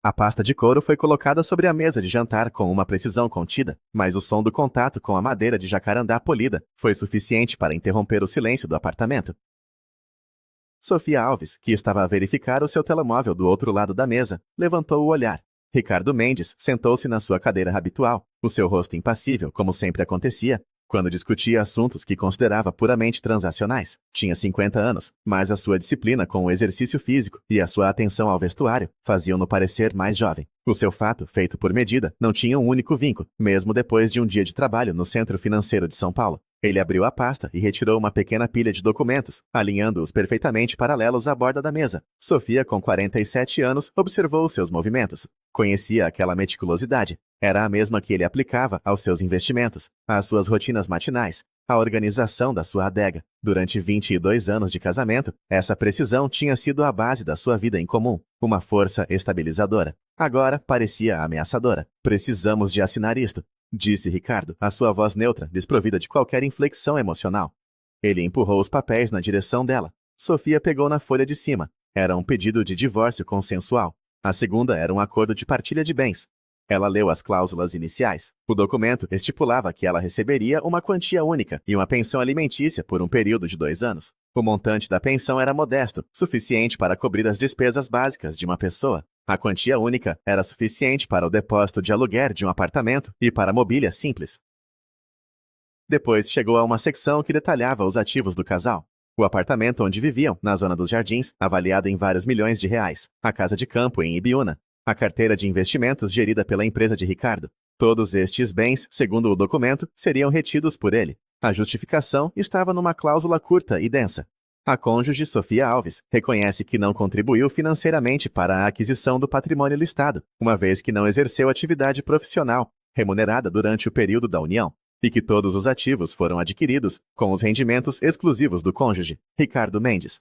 A pasta de couro foi colocada sobre a mesa de jantar com uma precisão contida, mas o som do contato com a madeira de jacarandá polida foi suficiente para interromper o silêncio do apartamento. Sofia Alves, que estava a verificar o seu telemóvel do outro lado da mesa, levantou o olhar. Ricardo Mendes sentou-se na sua cadeira habitual, o seu rosto impassível, como sempre acontecia, quando discutia assuntos que considerava puramente transacionais. Tinha 50 anos, mas a sua disciplina com o exercício físico e a sua atenção ao vestuário faziam-no parecer mais jovem. O seu fato, feito por medida, não tinha um único vinco, mesmo depois de um dia de trabalho no Centro Financeiro de São Paulo. Ele abriu a pasta e retirou uma pequena pilha de documentos, alinhando-os perfeitamente paralelos à borda da mesa. Sofia, com 47 anos, observou seus movimentos. Conhecia aquela meticulosidade. Era a mesma que ele aplicava aos seus investimentos, às suas rotinas matinais, à organização da sua adega. Durante 22 anos de casamento, essa precisão tinha sido a base da sua vida em comum, uma força estabilizadora. Agora parecia ameaçadora. Precisamos de assinar isto, disse Ricardo, a sua voz neutra, desprovida de qualquer inflexão emocional. Ele empurrou os papéis na direção dela. Sofia pegou na folha de cima. Era um pedido de divórcio consensual. A segunda era um acordo de partilha de bens. Ela leu as cláusulas iniciais. O documento estipulava que ela receberia uma quantia única e uma pensão alimentícia por um período de 2 anos. O montante da pensão era modesto, suficiente para cobrir as despesas básicas de uma pessoa. A quantia única era suficiente para o depósito de aluguer de um apartamento e para mobília simples. Depois chegou a uma secção que detalhava os ativos do casal. O apartamento onde viviam, na zona dos Jardins, avaliado em vários milhões de reais. A casa de campo em Ibiúna. A carteira de investimentos gerida pela empresa de Ricardo. Todos estes bens, segundo o documento, seriam retidos por ele. A justificação estava numa cláusula curta e densa. A cônjuge Sofia Alves reconhece que não contribuiu financeiramente para a aquisição do patrimônio listado, uma vez que não exerceu atividade profissional remunerada durante o período da união, e que todos os ativos foram adquiridos com os rendimentos exclusivos do cônjuge, Ricardo Mendes.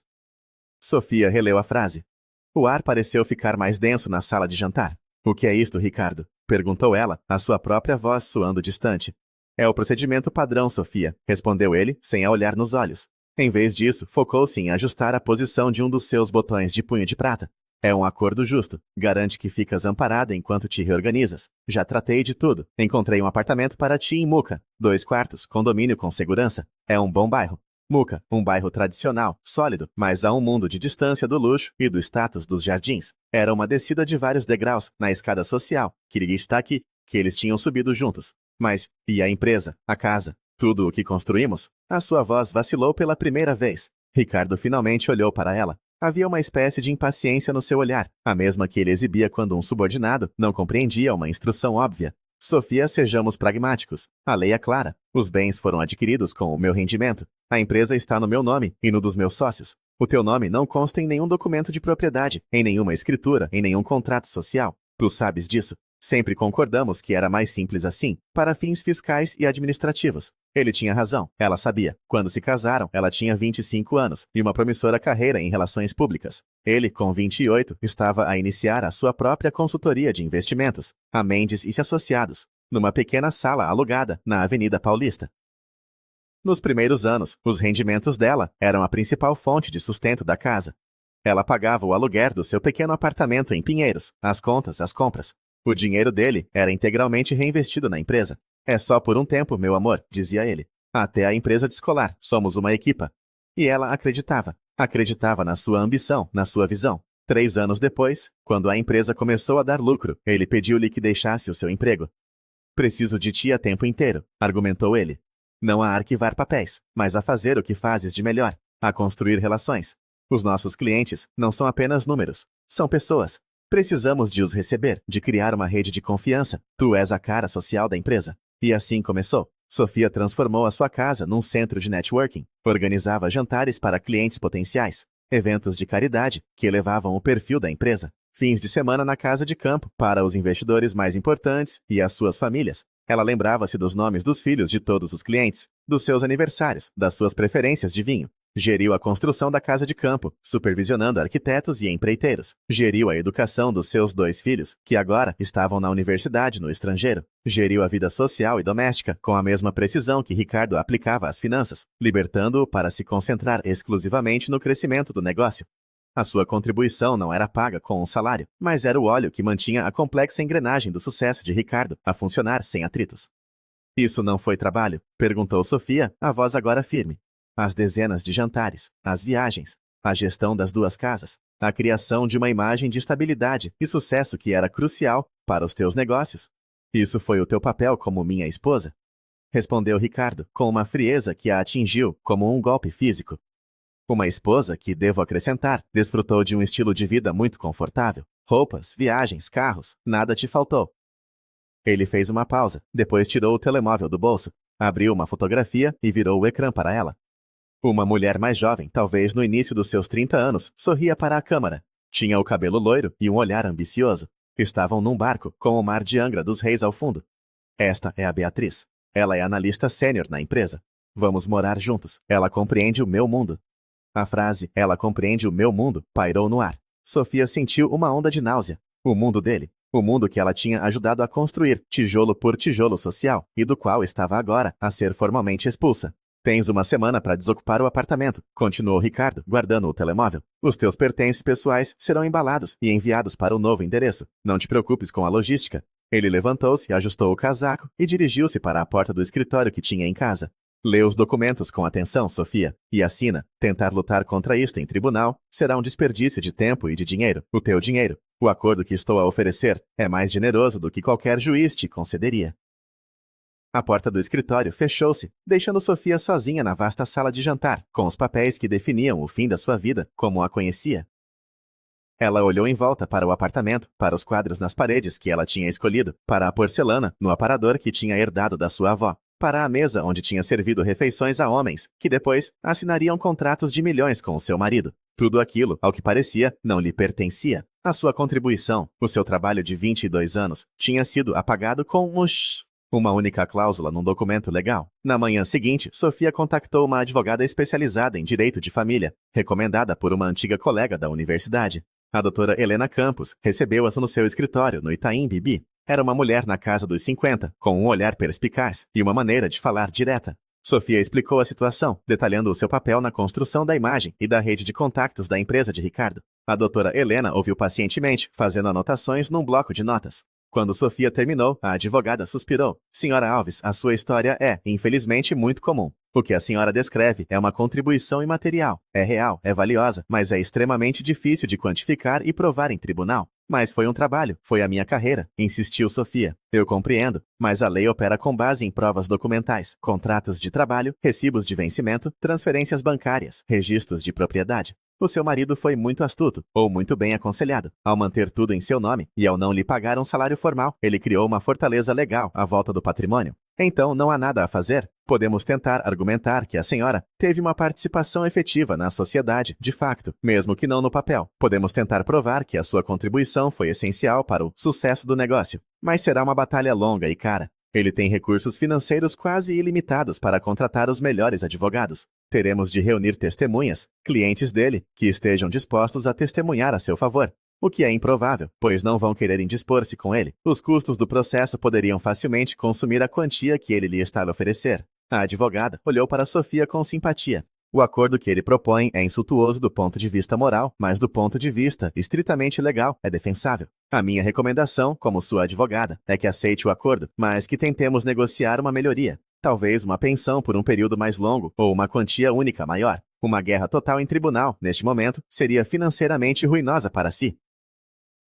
Sofia releu a frase. O ar pareceu ficar mais denso na sala de jantar. O que é isto, Ricardo? Perguntou ela, a sua própria voz soando distante. É o procedimento padrão, Sofia, respondeu ele, sem a olhar nos olhos. Em vez disso, focou-se em ajustar a posição de um dos seus botões de punho de prata. É um acordo justo. Garante que ficas amparada enquanto te reorganizas. Já tratei de tudo. Encontrei um apartamento para ti em Muca. 2 quartos, condomínio com segurança. É um bom bairro. Muca, um bairro tradicional, sólido, mas a um mundo de distância do luxo e do status dos Jardins. Era uma descida de vários degraus na escada social, Kiriguistaki, que eles tinham subido juntos. Mas, e a empresa, a casa, tudo o que construímos? A sua voz vacilou pela primeira vez. Ricardo finalmente olhou para ela. Havia uma espécie de impaciência no seu olhar, a mesma que ele exibia quando um subordinado não compreendia uma instrução óbvia. Sofia, sejamos pragmáticos. A lei é clara. Os bens foram adquiridos com o meu rendimento. A empresa está no meu nome e no dos meus sócios. O teu nome não consta em nenhum documento de propriedade, em nenhuma escritura, em nenhum contrato social. Tu sabes disso. Sempre concordamos que era mais simples assim, para fins fiscais e administrativos. Ele tinha razão, ela sabia. Quando se casaram, ela tinha 25 anos e uma promissora carreira em relações públicas. Ele, com 28, estava a iniciar a sua própria consultoria de investimentos, a Mendes e Associados, numa pequena sala alugada na Avenida Paulista. Nos primeiros anos, os rendimentos dela eram a principal fonte de sustento da casa. Ela pagava o aluguer do seu pequeno apartamento em Pinheiros, as contas, as compras. O dinheiro dele era integralmente reinvestido na empresa. É só por um tempo, meu amor, dizia ele. Até a empresa descolar, somos uma equipa. E ela acreditava. Acreditava na sua ambição, na sua visão. 3 anos depois, quando a empresa começou a dar lucro, ele pediu-lhe que deixasse o seu emprego. Preciso de ti a tempo inteiro, argumentou ele. Não a arquivar papéis, mas a fazer o que fazes de melhor, a construir relações. Os nossos clientes não são apenas números, são pessoas. Precisamos de os receber, de criar uma rede de confiança. Tu és a cara social da empresa. E assim começou. Sofia transformou a sua casa num centro de networking. Organizava jantares para clientes potenciais, eventos de caridade que elevavam o perfil da empresa, fins de semana na casa de campo para os investidores mais importantes e as suas famílias. Ela lembrava-se dos nomes dos filhos de todos os clientes, dos seus aniversários, das suas preferências de vinho. Geriu a construção da casa de campo, supervisionando arquitetos e empreiteiros. Geriu a educação dos seus 2 filhos, que agora estavam na universidade no estrangeiro. Geriu a vida social e doméstica com a mesma precisão que Ricardo aplicava às finanças, libertando-o para se concentrar exclusivamente no crescimento do negócio. A sua contribuição não era paga com um salário, mas era o óleo que mantinha a complexa engrenagem do sucesso de Ricardo a funcionar sem atritos. Isso não foi trabalho? Perguntou Sofia, a voz agora firme. As dezenas de jantares, as viagens, a gestão das 2 casas, a criação de uma imagem de estabilidade e sucesso que era crucial para os teus negócios. Isso foi o teu papel como minha esposa? Respondeu Ricardo, com uma frieza que a atingiu como um golpe físico. Uma esposa que, devo acrescentar, desfrutou de um estilo de vida muito confortável. Roupas, viagens, carros, nada te faltou. Ele fez uma pausa, depois tirou o telemóvel do bolso, abriu uma fotografia e virou o ecrã para ela. Uma mulher mais jovem, talvez no início dos seus 30 anos, sorria para a câmara. Tinha o cabelo loiro e um olhar ambicioso. Estavam num barco, com o mar de Angra dos Reis ao fundo. Esta é a Beatriz. Ela é analista sênior na empresa. Vamos morar juntos. Ela compreende o meu mundo. A frase, ela compreende o meu mundo, pairou no ar. Sofia sentiu uma onda de náusea. O mundo dele. O mundo que ela tinha ajudado a construir, tijolo por tijolo social, e do qual estava agora a ser formalmente expulsa. Tens uma semana para desocupar o apartamento, continuou Ricardo, guardando o telemóvel. Os teus pertences pessoais serão embalados e enviados para o novo endereço. Não te preocupes com a logística. Ele levantou-se, ajustou o casaco e dirigiu-se para a porta do escritório que tinha em casa. Lê os documentos com atenção, Sofia, e assina. Tentar lutar contra isto em tribunal será um desperdício de tempo e de dinheiro. O teu dinheiro. O acordo que estou a oferecer é mais generoso do que qualquer juiz te concederia. A porta do escritório fechou-se, deixando Sofia sozinha na vasta sala de jantar, com os papéis que definiam o fim da sua vida, como a conhecia. Ela olhou em volta para o apartamento, para os quadros nas paredes que ela tinha escolhido, para a porcelana no aparador que tinha herdado da sua avó, para a mesa onde tinha servido refeições a homens, que depois assinariam contratos de milhões com o seu marido. Tudo aquilo, ao que parecia, não lhe pertencia. A sua contribuição, o seu trabalho de 22 anos, tinha sido apagado com uma única cláusula num documento legal. Na manhã seguinte, Sofia contactou uma advogada especializada em direito de família, recomendada por uma antiga colega da universidade. A doutora Helena Campos recebeu-as no seu escritório, no Itaim Bibi. Era uma mulher na casa dos 50, com um olhar perspicaz e uma maneira de falar direta. Sofia explicou a situação, detalhando o seu papel na construção da imagem e da rede de contactos da empresa de Ricardo. A doutora Helena ouviu pacientemente, fazendo anotações num bloco de notas. Quando Sofia terminou, a advogada suspirou. Senhora Alves, a sua história é, infelizmente, muito comum. O que a senhora descreve é uma contribuição imaterial. É real, é valiosa, mas é extremamente difícil de quantificar e provar em tribunal. Mas foi um trabalho, foi a minha carreira, insistiu Sofia. Eu compreendo, mas a lei opera com base em provas documentais, contratos de trabalho, recibos de vencimento, transferências bancárias, registros de propriedade. O seu marido foi muito astuto, ou muito bem aconselhado. Ao manter tudo em seu nome, e ao não lhe pagar um salário formal, ele criou uma fortaleza legal à volta do patrimônio. Então não há nada a fazer. Podemos tentar argumentar que a senhora teve uma participação efetiva na sociedade, de facto, mesmo que não no papel. Podemos tentar provar que a sua contribuição foi essencial para o sucesso do negócio. Mas será uma batalha longa e cara. Ele tem recursos financeiros quase ilimitados para contratar os melhores advogados. Teremos de reunir testemunhas, clientes dele, que estejam dispostos a testemunhar a seu favor. O que é improvável, pois não vão querer indispor-se com ele. Os custos do processo poderiam facilmente consumir a quantia que ele lhe está a oferecer. A advogada olhou para Sofia com simpatia. O acordo que ele propõe é insultuoso do ponto de vista moral, mas do ponto de vista estritamente legal é defensável. A minha recomendação, como sua advogada, é que aceite o acordo, mas que tentemos negociar uma melhoria. Talvez uma pensão por um período mais longo ou uma quantia única maior. Uma guerra total em tribunal, neste momento, seria financeiramente ruinosa para si.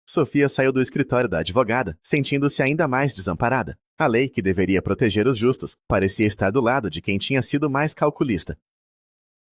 Sofia saiu do escritório da advogada, sentindo-se ainda mais desamparada. A lei, que deveria proteger os justos, parecia estar do lado de quem tinha sido mais calculista.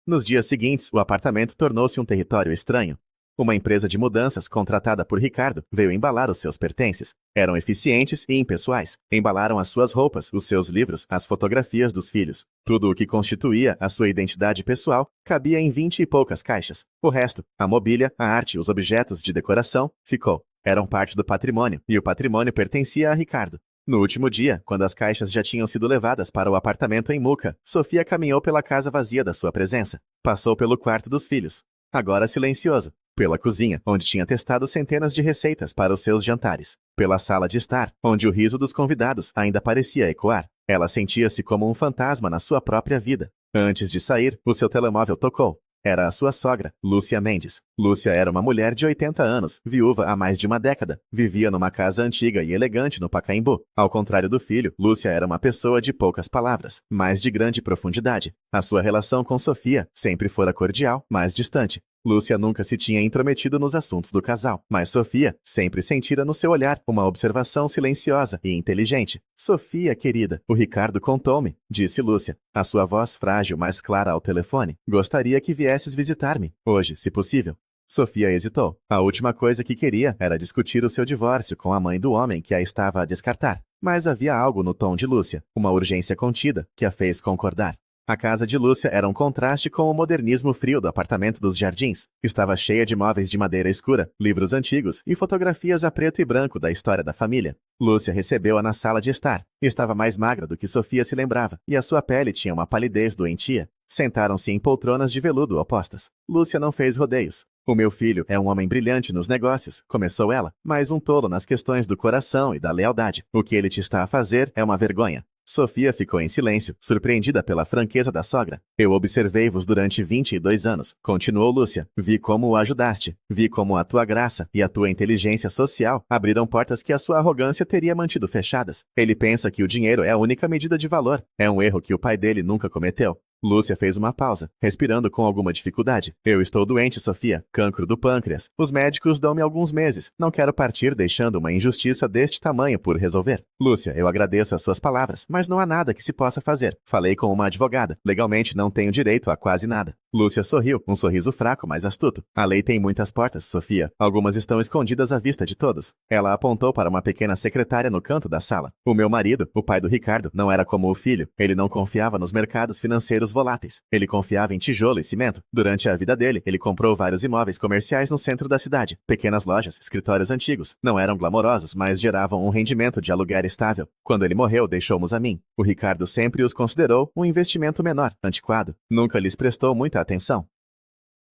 Nos dias seguintes, o apartamento tornou-se um território estranho. Uma empresa de mudanças, contratada por Ricardo, veio embalar os seus pertences. Eram eficientes e impessoais. Embalaram as suas roupas, os seus livros, as fotografias dos filhos. Tudo o que constituía a sua identidade pessoal cabia em 20 e poucas caixas. O resto, a mobília, a arte, os objetos de decoração, ficou. Eram parte do patrimônio, e o patrimônio pertencia a Ricardo. No último dia, quando as caixas já tinham sido levadas para o apartamento em Muca, Sofia caminhou pela casa vazia da sua presença. Passou pelo quarto dos filhos, agora silencioso. Pela cozinha, onde tinha testado centenas de receitas para os seus jantares. Pela sala de estar, onde o riso dos convidados ainda parecia ecoar. Ela sentia-se como um fantasma na sua própria vida. Antes de sair, o seu telemóvel tocou. Era a sua sogra, Lúcia Mendes. Lúcia era uma mulher de 80 anos, viúva há mais de uma década. Vivia numa casa antiga e elegante no Pacaembu. Ao contrário do filho, Lúcia era uma pessoa de poucas palavras, mas de grande profundidade. A sua relação com Sofia sempre fora cordial, mas distante. Lúcia nunca se tinha intrometido nos assuntos do casal, mas Sofia sempre sentira no seu olhar uma observação silenciosa e inteligente. Sofia, querida, o Ricardo contou-me, disse Lúcia, a sua voz frágil, mas clara ao telefone. Gostaria que viesses visitar-me, hoje, se possível. Sofia hesitou. A última coisa que queria era discutir o seu divórcio com a mãe do homem que a estava a descartar. Mas havia algo no tom de Lúcia, uma urgência contida, que a fez concordar. A casa de Lúcia era um contraste com o modernismo frio do apartamento dos Jardins. Estava cheia de móveis de madeira escura, livros antigos e fotografias a preto e branco da história da família. Lúcia recebeu-a na sala de estar. Estava mais magra do que Sofia se lembrava, e a sua pele tinha uma palidez doentia. Sentaram-se em poltronas de veludo opostas. Lúcia não fez rodeios. O meu filho é um homem brilhante nos negócios, começou ela, mas um tolo nas questões do coração e da lealdade. O que ele te está a fazer é uma vergonha. Sofia ficou em silêncio, surpreendida pela franqueza da sogra. Eu observei-vos durante 22 anos, continuou Lúcia. Vi como o ajudaste. Vi como a tua graça e a tua inteligência social abriram portas que a sua arrogância teria mantido fechadas. Ele pensa que o dinheiro é a única medida de valor. É um erro que o pai dele nunca cometeu. Lúcia fez uma pausa, respirando com alguma dificuldade. Eu estou doente, Sofia. Cancro do pâncreas. Os médicos dão-me alguns meses. Não quero partir deixando uma injustiça deste tamanho por resolver. Lúcia, eu agradeço as suas palavras, mas não há nada que se possa fazer. Falei com uma advogada. Legalmente não tenho direito a quase nada. Lúcia sorriu, um sorriso fraco, mas astuto. A lei tem muitas portas, Sofia. Algumas estão escondidas à vista de todos. Ela apontou para uma pequena secretária no canto da sala. O meu marido, o pai do Ricardo, não era como o filho. Ele não confiava nos mercados financeiros voláteis. Ele confiava em tijolo e cimento. Durante a vida dele, ele comprou vários imóveis comerciais no centro da cidade. Pequenas lojas, escritórios antigos. Não eram glamourosos, mas geravam um rendimento de aluguer estável. Quando ele morreu, deixou-nos a mim. O Ricardo sempre os considerou um investimento menor, antiquado. Nunca lhes prestou muita atenção.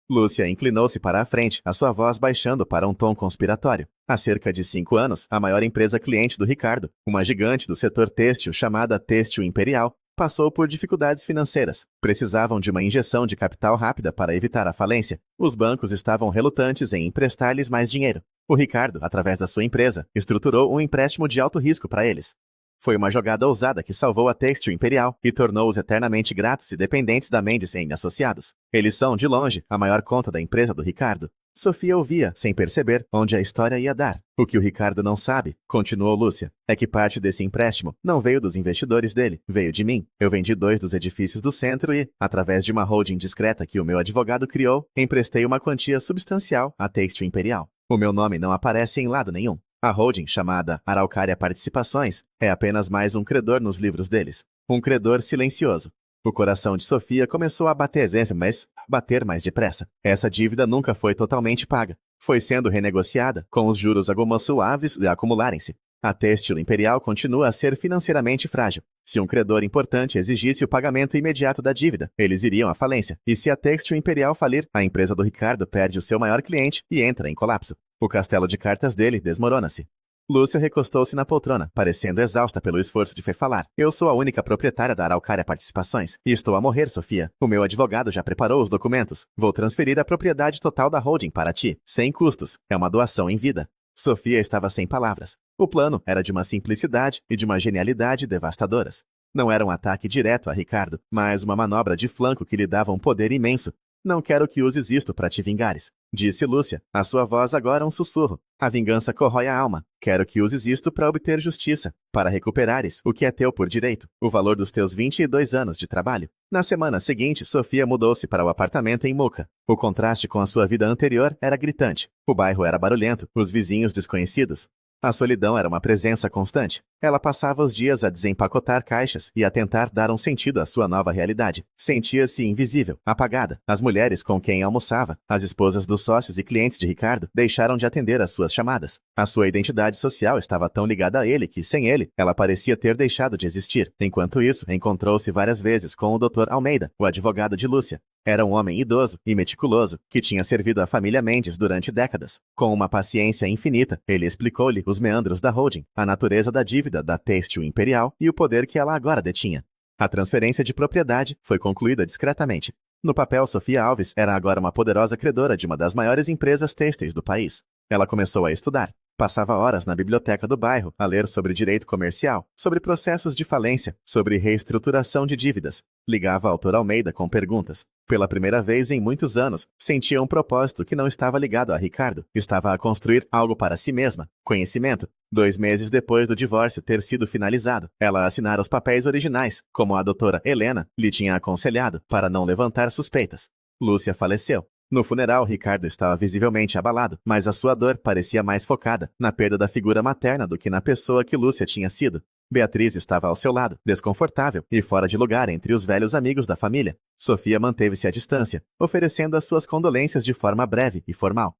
Lúcia inclinou-se para a frente, a sua voz baixando para um tom conspiratório. Há cerca de 5 anos, a maior empresa cliente do Ricardo, uma gigante do setor têxtil chamada Têxtil Imperial, passou por dificuldades financeiras. Precisavam de uma injeção de capital rápida para evitar a falência. Os bancos estavam relutantes em emprestar-lhes mais dinheiro. O Ricardo, através da sua empresa, estruturou um empréstimo de alto risco para eles. Foi uma jogada ousada que salvou a Têxtil Imperial e tornou-os eternamente gratos e dependentes da Mendes & Associados. Eles são, de longe, a maior conta da empresa do Ricardo. Sofia ouvia, sem perceber, onde a história ia dar. O que o Ricardo não sabe, continuou Lúcia, é que parte desse empréstimo não veio dos investidores dele, veio de mim. Eu vendi 2 dos edifícios do centro e, através de uma holding discreta que o meu advogado criou, emprestei uma quantia substancial à Têxtil Imperial. O meu nome não aparece em lado nenhum. A holding, chamada Araucária Participações, é apenas mais um credor nos livros deles. Um credor silencioso. O coração de Sofia começou a bater mais depressa. Essa dívida nunca foi totalmente paga. Foi sendo renegociada, com os juros algumas suaves de acumularem-se. A Têxtil Imperial continua a ser financeiramente frágil. Se um credor importante exigisse o pagamento imediato da dívida, eles iriam à falência. E se a Têxtil Imperial falir, a empresa do Ricardo perde o seu maior cliente e entra em colapso. O castelo de cartas dele desmorona-se. Lúcia recostou-se na poltrona, parecendo exausta pelo esforço de falar. Eu sou a única proprietária da Araucária Participações. E estou a morrer, Sofia. O meu advogado já preparou os documentos. Vou transferir a propriedade total da holding para ti, sem custos. É uma doação em vida. Sofia estava sem palavras. O plano era de uma simplicidade e de uma genialidade devastadoras. Não era um ataque direto a Ricardo, mas uma manobra de flanco que lhe dava um poder imenso. Não quero que uses isto para te vingares, disse Lúcia, a sua voz agora um sussurro. A vingança corrói a alma. Quero que uses isto para obter justiça, para recuperares o que é teu por direito, o valor dos teus 22 anos de trabalho. Na semana seguinte, Sofia mudou-se para o apartamento em Moca. O contraste com a sua vida anterior era gritante. O bairro era barulhento, os vizinhos desconhecidos. A solidão era uma presença constante. Ela passava os dias a desempacotar caixas e a tentar dar um sentido à sua nova realidade. Sentia-se invisível, apagada. As mulheres com quem almoçava, as esposas dos sócios e clientes de Ricardo, deixaram de atender às suas chamadas. A sua identidade social estava tão ligada a ele que, sem ele, ela parecia ter deixado de existir. Enquanto isso, encontrou-se várias vezes com o Dr. Almeida, o advogado de Lúcia. Era um homem idoso e meticuloso, que tinha servido à família Mendes durante décadas. Com uma paciência infinita, ele explicou-lhe os meandros da holding, a natureza da dívida da Têxtil Imperial e o poder que ela agora detinha. A transferência de propriedade foi concluída discretamente. No papel, Sofia Alves era agora uma poderosa credora de uma das maiores empresas têxteis do país. Ela começou a estudar. Passava horas na biblioteca do bairro a ler sobre direito comercial, sobre processos de falência, sobre reestruturação de dívidas. Ligava ao Dr. Almeida com perguntas. Pela primeira vez em muitos anos, sentia um propósito que não estava ligado a Ricardo. Estava a construir algo para si mesma, conhecimento. 2 meses depois do divórcio ter sido finalizado, ela assinara os papéis originais, como a doutora Helena lhe tinha aconselhado, para não levantar suspeitas. Lúcia faleceu. No funeral, Ricardo estava visivelmente abalado, mas a sua dor parecia mais focada na perda da figura materna do que na pessoa que Lúcia tinha sido. Beatriz estava ao seu lado, desconfortável e fora de lugar entre os velhos amigos da família. Sofia manteve-se à distância, oferecendo as suas condolências de forma breve e formal.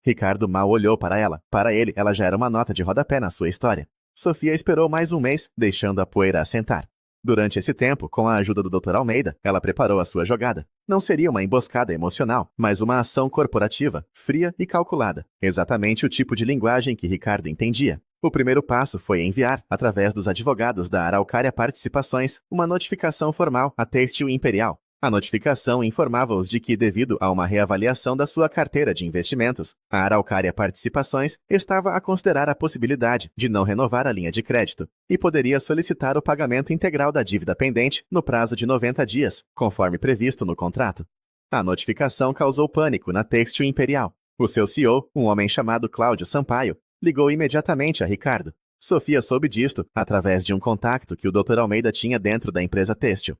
Ricardo mal olhou para ela. Para ele, ela já era uma nota de rodapé na sua história. Sofia esperou mais um mês, deixando a poeira assentar. Durante esse tempo, com a ajuda do Dr. Almeida, ela preparou a sua jogada. Não seria uma emboscada emocional, mas uma ação corporativa, fria e calculada. Exatamente o tipo de linguagem que Ricardo entendia. O primeiro passo foi enviar, através dos advogados da Araucária Participações, uma notificação formal à Têxtil Imperial. A notificação informava-os de que, devido a uma reavaliação da sua carteira de investimentos, a Araucária Participações estava a considerar a possibilidade de não renovar a linha de crédito e poderia solicitar o pagamento integral da dívida pendente no prazo de 90 dias, conforme previsto no contrato. A notificação causou pânico na Têxtil Imperial. O seu CEO, um homem chamado Cláudio Sampaio, ligou imediatamente a Ricardo. Sofia soube disto através de um contato que o Dr. Almeida tinha dentro da empresa têxtil.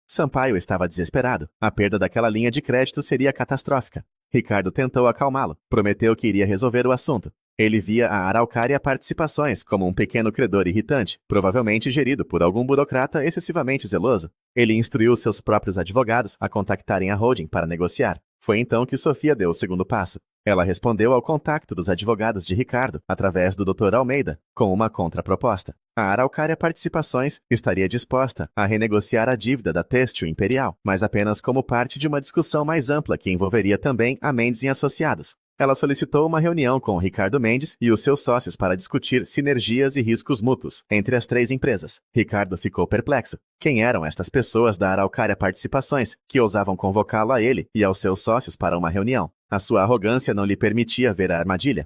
Sampaio estava desesperado. A perda daquela linha de crédito seria catastrófica. Ricardo tentou acalmá-lo, prometeu que iria resolver o assunto. Ele via a Araucária Participações como um pequeno credor irritante, provavelmente gerido por algum burocrata excessivamente zeloso. Ele instruiu seus próprios advogados a contactarem a holding para negociar. Foi então que Sofia deu o segundo passo. Ela respondeu ao contacto dos advogados de Ricardo, através do Dr. Almeida, com uma contraproposta. A Araucária Participações estaria disposta a renegociar a dívida da Têxtil Imperial, mas apenas como parte de uma discussão mais ampla que envolveria também a Mendes e Associados. Ela solicitou uma reunião com Ricardo Mendes e os seus sócios para discutir sinergias e riscos mútuos entre as 3 empresas. Ricardo ficou perplexo. Quem eram estas pessoas da Araucária Participações que ousavam convocá-lo a ele e aos seus sócios para uma reunião? A sua arrogância não lhe permitia ver a armadilha.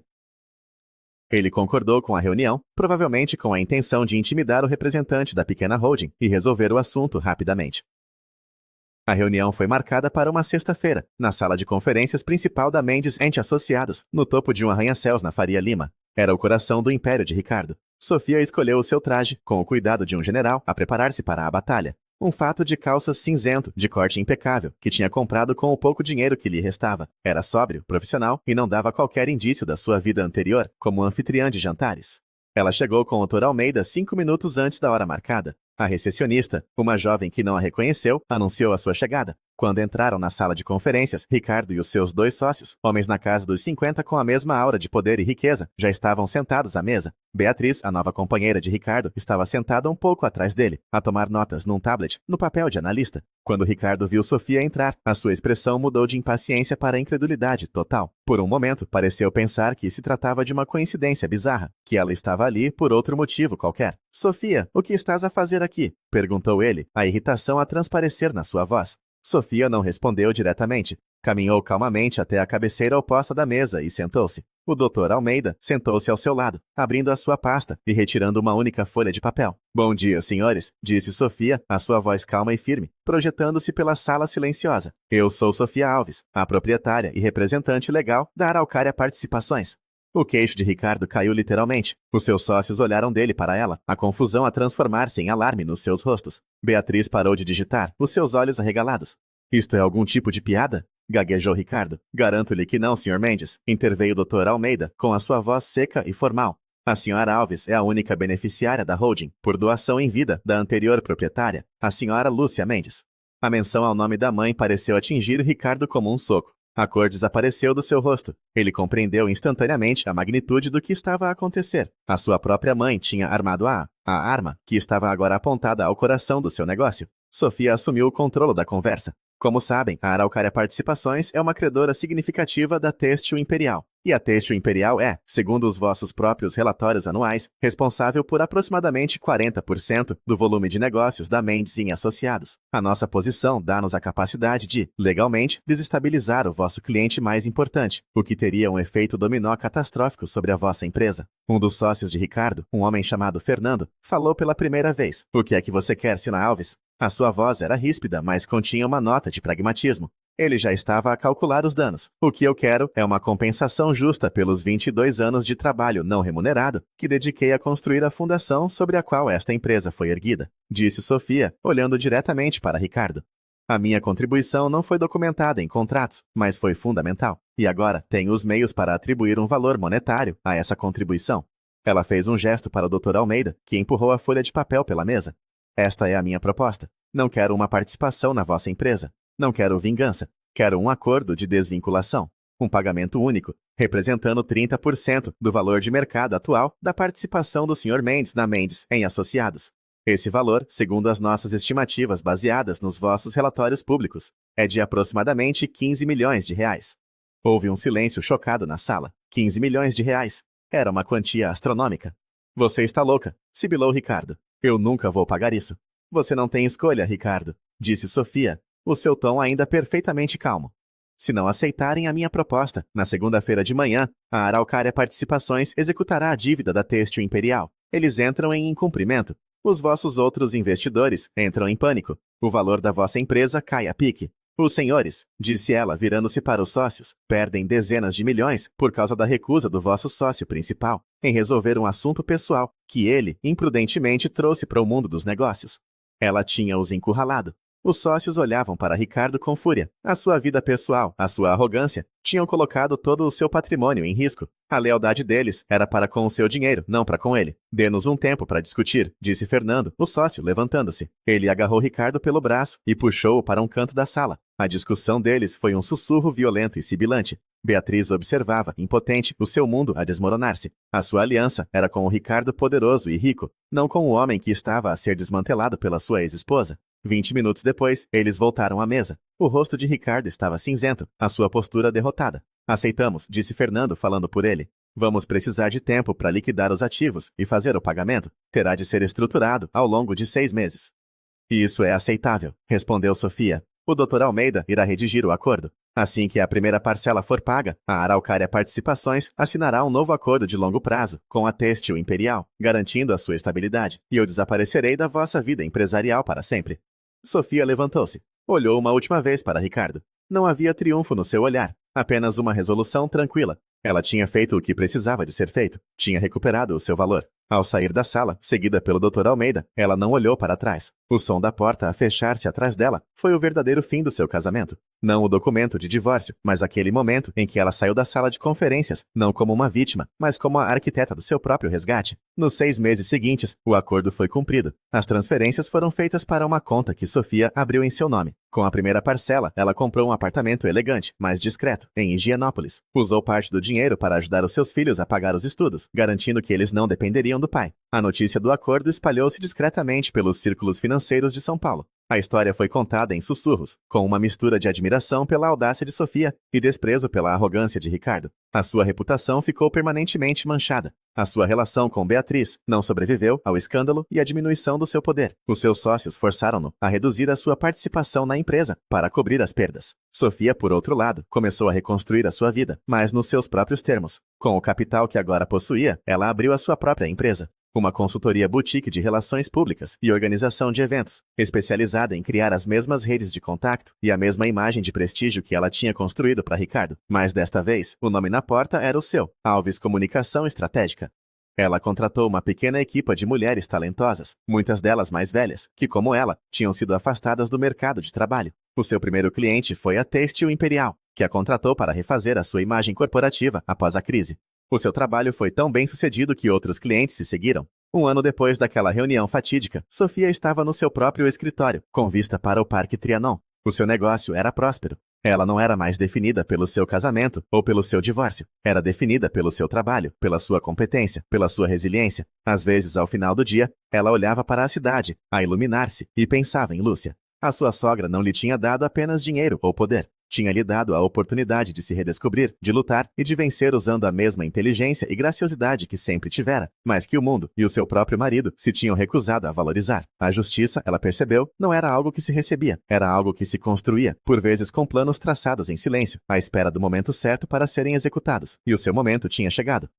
Ele concordou com a reunião, provavelmente com a intenção de intimidar o representante da pequena holding e resolver o assunto rapidamente. A reunião foi marcada para uma sexta-feira, na sala de conferências principal da Mendes & Associados, no topo de um arranha-céus na Faria Lima. Era o coração do império de Ricardo. Sofia escolheu o seu traje, com o cuidado de um general, a preparar-se para a batalha. Um fato de calça cinzento, de corte impecável, que tinha comprado com o pouco dinheiro que lhe restava. Era sóbrio, profissional e não dava qualquer indício da sua vida anterior como anfitriã de jantares. Ela chegou com o Dr. Almeida 5 minutos antes da hora marcada. A recepcionista, uma jovem que não a reconheceu, anunciou a sua chegada. Quando entraram na sala de conferências, Ricardo e os seus 2 sócios, homens na casa dos 50 com a mesma aura de poder e riqueza, já estavam sentados à mesa. Beatriz, a nova companheira de Ricardo, estava sentada um pouco atrás dele, a tomar notas num tablet, no papel de analista. Quando Ricardo viu Sofia entrar, a sua expressão mudou de impaciência para incredulidade total. Por um momento, pareceu pensar que se tratava de uma coincidência bizarra, que ela estava ali por outro motivo qualquer. Sofia, o que estás a fazer aqui? Perguntou ele, a irritação a transparecer na sua voz. Sofia não respondeu diretamente. Caminhou calmamente até a cabeceira oposta da mesa e sentou-se. O Dr. Almeida sentou-se ao seu lado, abrindo a sua pasta e retirando uma única folha de papel. Bom dia, senhores, disse Sofia, a sua voz calma e firme, projetando-se pela sala silenciosa. Eu sou Sofia Alves, a proprietária e representante legal da Araucária Participações. O queixo de Ricardo caiu literalmente. Os seus sócios olharam dele para ela, a confusão a transformar-se em alarme nos seus rostos. Beatriz parou de digitar, os seus olhos arregalados. Isto é algum tipo de piada? Gaguejou Ricardo. Garanto-lhe que não, Sr. Mendes, interveio o Dr. Almeida, com a sua voz seca e formal. A Sra. Alves é a única beneficiária da holding, por doação em vida da anterior proprietária, a Sra. Lúcia Mendes. A menção ao nome da mãe pareceu atingir Ricardo como um soco. A cor desapareceu do seu rosto. Ele compreendeu instantaneamente a magnitude do que estava a acontecer. A sua própria mãe tinha armado a arma, que estava agora apontada ao coração do seu negócio. Sofia assumiu o controle da conversa. Como sabem, a Araucária Participações é uma credora significativa da Têxtil Imperial. E a Têxtil Imperial é, segundo os vossos próprios relatórios anuais, responsável por aproximadamente 40% do volume de negócios da Mendes em Associados. A nossa posição dá-nos a capacidade de, legalmente, desestabilizar o vosso cliente mais importante, o que teria um efeito dominó catastrófico sobre a vossa empresa. Um dos sócios de Ricardo, um homem chamado Fernando, falou pela primeira vez. O que é que você quer, Sr. Alves? A sua voz era ríspida, mas continha uma nota de pragmatismo. Ele já estava a calcular os danos. O que eu quero é uma compensação justa pelos 22 anos de trabalho não remunerado que dediquei a construir a fundação sobre a qual esta empresa foi erguida, disse Sofia, olhando diretamente para Ricardo. A minha contribuição não foi documentada em contratos, mas foi fundamental. E agora tenho os meios para atribuir um valor monetário a essa contribuição. Ela fez um gesto para o Dr. Almeida, que empurrou a folha de papel pela mesa. Esta é a minha proposta. Não quero uma participação na vossa empresa. Não quero vingança. Quero um acordo de desvinculação. Um pagamento único, representando 30% do valor de mercado atual da participação do Sr. Mendes na Mendes em Associados. Esse valor, segundo as nossas estimativas baseadas nos vossos relatórios públicos, é de aproximadamente 15 milhões de reais. Houve um silêncio chocado na sala. 15 milhões de reais. Era uma quantia astronômica. Você está louca, sibilou Ricardo. Eu nunca vou pagar isso. Você não tem escolha, Ricardo, disse Sofia, o seu tom ainda perfeitamente calmo. Se não aceitarem a minha proposta, na segunda-feira de manhã, a Araucária Participações executará a dívida da Têxtil Imperial. Eles entram em incumprimento. Os vossos outros investidores entram em pânico. O valor da vossa empresa cai a pique. Os senhores, disse ela virando-se para os sócios, perdem dezenas de milhões por causa da recusa do vosso sócio principal em resolver um assunto pessoal que ele, imprudentemente, trouxe para o mundo dos negócios. Ela tinha-os encurralado. Os sócios olhavam para Ricardo com fúria. A sua vida pessoal, a sua arrogância, tinham colocado todo o seu patrimônio em risco. A lealdade deles era para com o seu dinheiro, não para com ele. Dê-nos um tempo para discutir, disse Fernando, o sócio, levantando-se. Ele agarrou Ricardo pelo braço e puxou-o para um canto da sala. A discussão deles foi um sussurro violento e sibilante. Beatriz observava, impotente, o seu mundo a desmoronar-se. A sua aliança era com o Ricardo poderoso e rico, não com o homem que estava a ser desmantelado pela sua ex-esposa. 20 minutos depois, eles voltaram à mesa. O rosto de Ricardo estava cinzento, a sua postura derrotada. Aceitamos, disse Fernando, falando por ele. Vamos precisar de tempo para liquidar os ativos e fazer o pagamento. Terá de ser estruturado ao longo de 6 meses. Isso é aceitável, respondeu Sofia. O Dr. Almeida irá redigir o acordo. Assim que a primeira parcela for paga, a Araucária Participações assinará um novo acordo de longo prazo com a Têxtil Imperial, garantindo a sua estabilidade, e eu desaparecerei da vossa vida empresarial para sempre. Sofia levantou-se. Olhou uma última vez para Ricardo. Não havia triunfo no seu olhar, apenas uma resolução tranquila. Ela tinha feito o que precisava de ser feito, tinha recuperado o seu valor. Ao sair da sala, seguida pelo Dr. Almeida, ela não olhou para trás. O som da porta a fechar-se atrás dela foi o verdadeiro fim do seu casamento. Não o documento de divórcio, mas aquele momento em que ela saiu da sala de conferências, não como uma vítima, mas como a arquiteta do seu próprio resgate. Nos 6 meses seguintes, o acordo foi cumprido. As transferências foram feitas para uma conta que Sofia abriu em seu nome. Com a primeira parcela, ela comprou um apartamento elegante, mas discreto, em Higienópolis. Usou parte do dinheiro para ajudar os seus filhos a pagar os estudos, garantindo que eles não dependeriam do pai. A notícia do acordo espalhou-se discretamente pelos círculos financeiros de São Paulo. A história foi contada em sussurros, com uma mistura de admiração pela audácia de Sofia e desprezo pela arrogância de Ricardo. A sua reputação ficou permanentemente manchada. A sua relação com Beatriz não sobreviveu ao escândalo e à diminuição do seu poder. Os seus sócios forçaram-no a reduzir a sua participação na empresa para cobrir as perdas. Sofia, por outro lado, começou a reconstruir a sua vida, mas nos seus próprios termos. Com o capital que agora possuía, ela abriu a sua própria empresa. Uma consultoria boutique de relações públicas e organização de eventos, especializada em criar as mesmas redes de contato e a mesma imagem de prestígio que ela tinha construído para Ricardo. Mas desta vez, o nome na porta era o seu, Alves Comunicação Estratégica. Ela contratou uma pequena equipa de mulheres talentosas, muitas delas mais velhas, que, como ela, tinham sido afastadas do mercado de trabalho. O seu primeiro cliente foi a Têxtil Imperial, que a contratou para refazer a sua imagem corporativa após a crise. O seu trabalho foi tão bem sucedido que outros clientes se seguiram. Um ano depois daquela reunião fatídica, Sofia estava no seu próprio escritório, com vista para o Parque Trianon. O seu negócio era próspero. Ela não era mais definida pelo seu casamento ou pelo seu divórcio. Era definida pelo seu trabalho, pela sua competência, pela sua resiliência. Às vezes, ao final do dia, ela olhava para a cidade, a iluminar-se, e pensava em Lúcia. A sua sogra não lhe tinha dado apenas dinheiro ou poder. Tinha lhe dado a oportunidade de se redescobrir, de lutar e de vencer usando a mesma inteligência e graciosidade que sempre tivera, mas que o mundo e o seu próprio marido se tinham recusado a valorizar. A justiça, ela percebeu, não era algo que se recebia, era algo que se construía, por vezes com planos traçados em silêncio, à espera do momento certo para serem executados. E o seu momento tinha chegado.